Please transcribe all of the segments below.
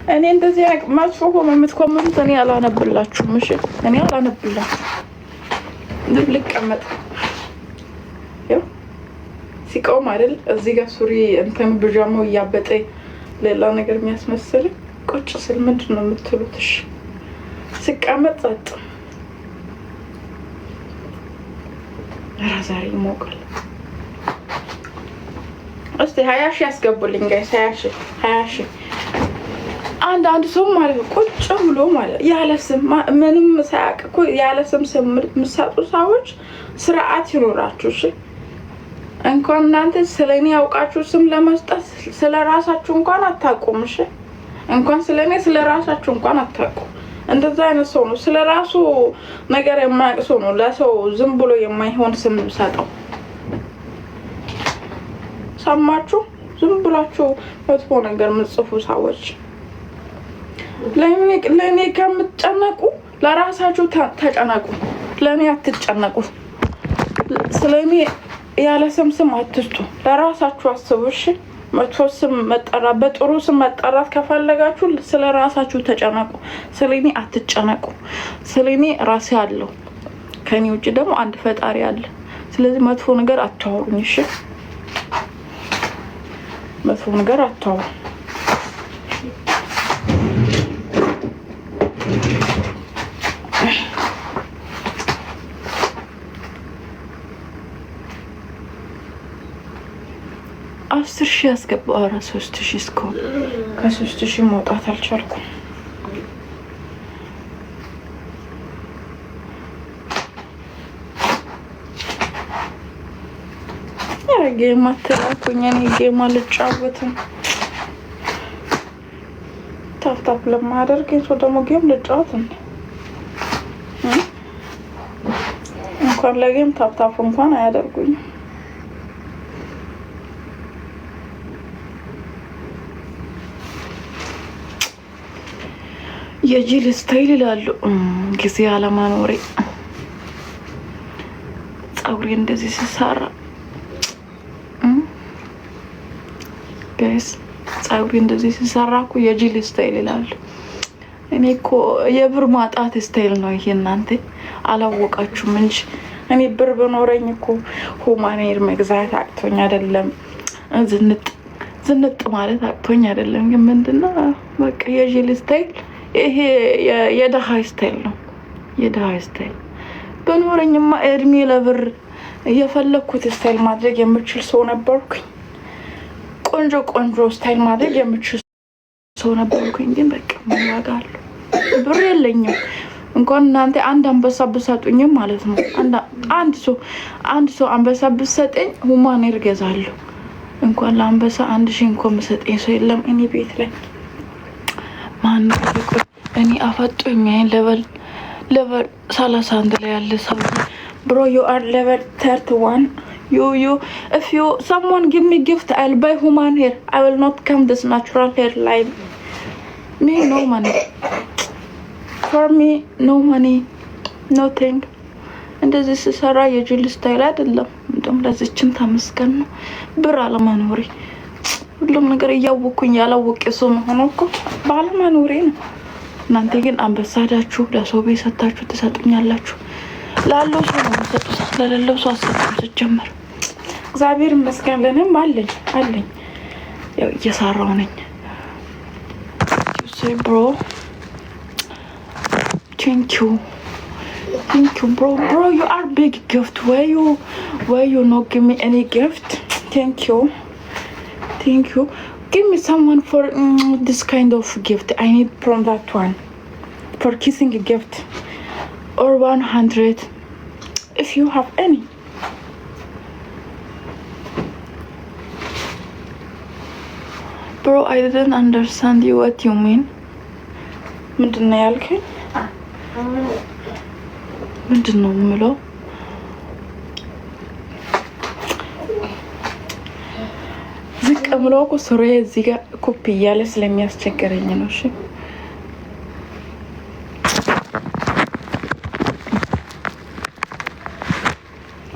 እኔ እንደዚህ መጥፎ ሆኖ የምትኮምኑት እኔ አላነብላችሁም። እሺ እኔ አላነብላችሁ ዝም ልቀመጥ ያው ሲቆም አይደል እዚህ ጋር ሱሪ እንትን ብጃማው እያበጠ ሌላ ነገር የሚያስመስል ቁጭ ስል ምንድን ነው የምትሉት? እሺ ስቀመጥ ጸጥ ዛሬ ይሞቃል። እስቲ 20 ሺህ ያስገቡልኝ ጋይስ 20 ሺህ አንድ ሰው ማለት ቁጭ ብሎ ማለት ያለ ስም ምንም ሳያውቅ እኮ ያለ ስም የምትሰጡ ሰዎች ስርዓት ይኖራችሁ። እሺ እንኳን እናንተ ስለኔ ያውቃችሁ ስም ለመስጠት ስለራሳችሁ እንኳን አታውቁም። እሺ እንኳን ስለኔ ስለራሳችሁ እንኳን አታውቁም። እንደዛ አይነት ሰው ነው ስለራሱ ነገር የማያውቅ ሰው ነው ለሰው ዝም ብሎ የማይሆን ስም ሰጠው። ሰማችሁ? ዝም ብላችሁ መጥፎ ነገር የምትጽፉ ሰዎች ለኔ ከምትጨነቁ ለራሳችሁ ተጨነቁ። ለኔ አትጨነቁ። ስለኔ ያለ ስም አትስጡ። ለራሳችሁ አስቡ። እሺ መጥፎ ስም መጠራት በጥሩ ስም መጠራት ከፈለጋችሁ ስለራሳችሁ ተጨነቁ። ስለኔ አትጨነቁ። ስለኔ ራሴ አለው። ከኔ ውጪ ደግሞ አንድ ፈጣሪ አለ። ስለዚህ መጥፎ ነገር አታወሩኝ። እሺ መጥፎ ነገር አታወሩ። አስር ሺህ ያስገባው። ኧረ 3000 እስከሆነ ከ3000 መውጣት አልቻልኩም። ጌም አትላኩኝ። እኔ ጌም አልጫወትም። ታፕታፕ ለማደርግ ሰው ደግሞ ጌም ልጫወት እንኳን ለጌም ታፕታፕ እንኳን አያደርጉኝም። የጂል ስታይል ይላሉ። ጊዜ አለማኖሬ ፀጉሬ እንደዚህ ሲሰራ ጋይስ ፀጉሬ እንደዚህ ሲሰራ እኮ የጂል ስታይል ይላሉ። እኔ እኮ የብር ማጣት ስታይል ነው ይሄ። እናንተ አላወቃችሁም እንጂ እኔ ብር በኖረኝ እኮ ሁማኔር መግዛት አቅቶኝ አይደለም፣ ዝንጥ ማለት አቅቶኝ አይደለም። ግን ምንድነው በቃ የጂል ስታይል ይሄ የደሃ ስታይል ነው። የደሃ ስታይል በኖረኝማ እድሜ ለብር እየፈለኩት ስታይል ማድረግ የምችል ሰው ነበርኩኝ። ቆንጆ ስታይል ማድረግ የምችል ሰው ነበርኩኝ። ግን በቃ ማዋጋለሁ ብር የለኝም። እንኳን እናንተ አንድ አንበሳ ብሰጡኝም ማለት ነው አንድ ሰው አንበሳ ብሰጠኝ ሁማኔር ገዛለሁ። እንኳን ለአንበሳ 1000 እንኳን መሰጠኝ ሰው የለም እኔ ቤት ላይ ማን እኔ አፈጡ የሚያይን level 31 ላይ ያለ ሰው bro you are level 31 you if you someone give me gift I'll buy human hair. I will not come this natural hair line. Me no money for me, no money, nothing. እንደዚህ ስሰራ የጂል ስታይል አይደለም። እንደውም ለዚህችን ተመስገን ነው ብር አለመኖሬ። ሁሉም ነገር እያወኩኝ ያላወቀ ሰው መሆን እኮ ባለመኖሬ ነው። እናንተ ግን አንበሳዳችሁ ለሰው ቤት ሰጣችሁ ትሰጡኛላችሁ። ላለው ሰው ነው የምትሰጡት፣ ለሌለው ሰው አሰጡም። ሲጀመር እግዚአብሔር ይመስገን ለኔም አለኝ ያው እየሰራው ነኝ። say bro thank you bro you are big gift. why you not give me any gift? thank you give me someone for this kind of gift. I need from that one for kissing a gift or 100 if you have any. Bro I didn't understand you. What you mean? ምንድነው ያልከኝ? ምንድነው የምለው? ዝቅ ብለው እኮ ሱሪዬ እዚህ ጋር ኮፒ እያለ ስለሚያስቸግረኝ ነው። እሺ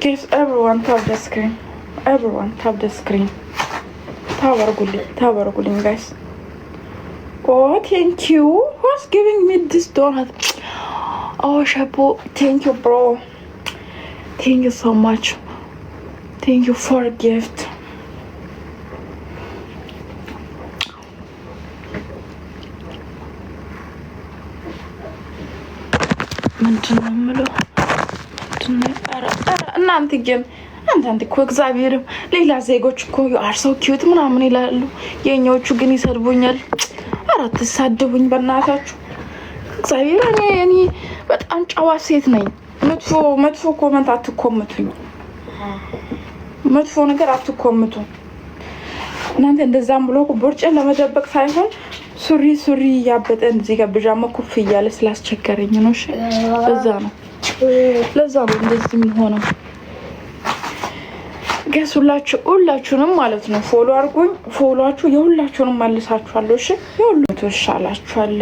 guys, everyone tap the screen. Everyone tap the screen. ታወርጉልኝ guys. Oh, thank you. Who's giving me this donut? Oh, Shapo, thank you, bro. Thank you so much. Thank you for a gift. ምንድነው የምለው? እናንተ ግን አንዳንድ እኮ እግዚአብሔርም ሌላ ዜጎች እኮ አርሰው ኪዩት ምናምን ይላሉ። የኛዎቹ ግን ይሰድቡኛል። ኧረ አትሳደቡኝ በእናታችሁ። እግዚአብሔር እኔ በጣም ጨዋ ሴት ነኝ። መጥፎ ኮመንት አትኮምቱኝ። መጥፎ ነገር አትኮምቱ። እናንተ እንደዛም ብሎ ቦርጬን ለመደበቅ ሳይሆን ሱሪ ያበጠ እዚህ ጋር ብጃማ ኩፍ እያለ ስላስቸገረኝ ነው። እሺ ለዛ ነው እንደዚህ የሚሆነው። ሁላችሁንም ማለት ነው ፎሎ አድርጉኝ። ፎሎአችሁ የሁላችሁንም መልሳችኋለሁ። እሺ የሁሉ ተሻላችኋል።